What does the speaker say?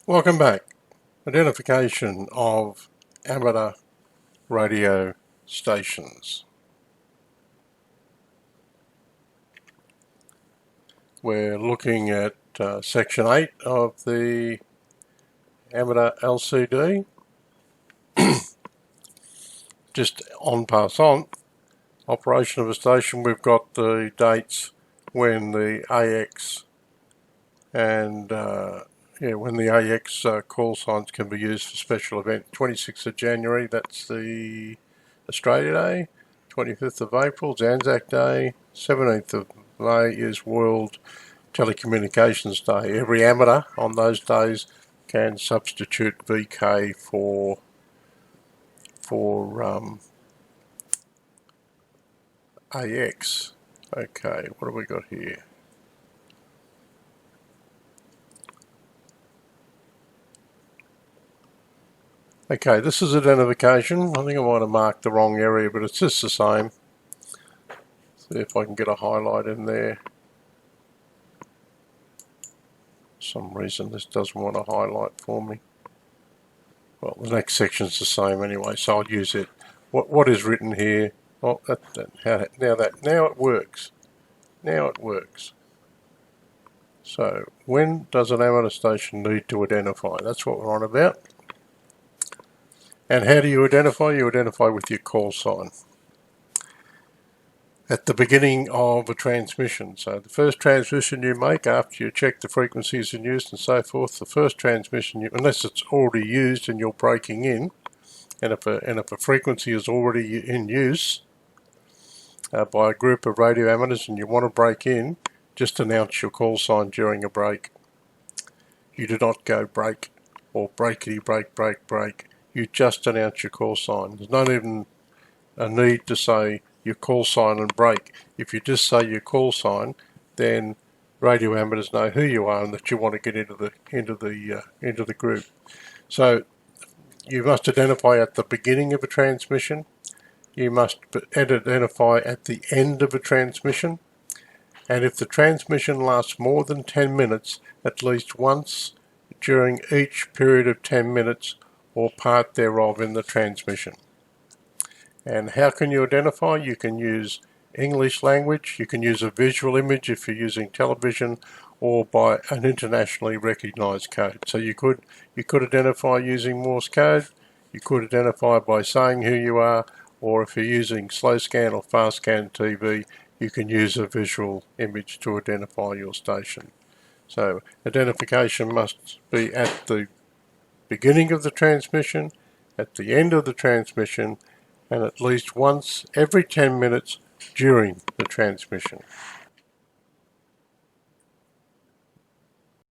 Welcome back. Identification of amateur radio stations. We're looking at section 8 of the amateur LCD. Just en passant, operation of a station, we've got the dates when the AX and when the AX call signs can be used for special events. 26th of January, that's the Australia Day. 25th of April, Anzac Day. 17th of May is World Telecommunications Day. Every amateur on those days can substitute VK for AX. Okay, what have we got here? Okay, this is identification. I think I might have marked the wrong area, but it's just the same. See if I can get a highlight in there. For some reason this doesn't want to highlight for me. Well, the next section's the same anyway, so I'll use it. What is written here? Oh, now it works. Now it works. So, when does an amateur station need to identify? That's what we're on about. And how do you identify? You identify with your call sign at the beginning of a transmission. So the first transmission you make after you check the frequencies in use and so forth, the first transmission, unless it's already used and you're breaking in, and if a frequency is already in use by a group of radio amateurs and you want to break in, just announce your call sign during a break. You do not go break or breakity break break break. You just announce your call sign. There's not even a need to say your call sign and break. If you just say your call sign, then radio amateurs know who you are and that you want to get into the group. So you must identify at the beginning of a transmission. You must identify at the end of a transmission. And if the transmission lasts more than 10 minutes, at least once during each period of 10 minutes or part thereof in the transmission. And how can you identify? You can use English language, you can use a visual image if you're using television, or by an internationally recognized code. So you could identify using Morse code, you could identify by saying who you are, or if you're using slow scan or fast scan TV, you can use a visual image to identify your station. So identification must be at the beginning of the transmission, at the end of the transmission, and at least once every 10 minutes during the transmission.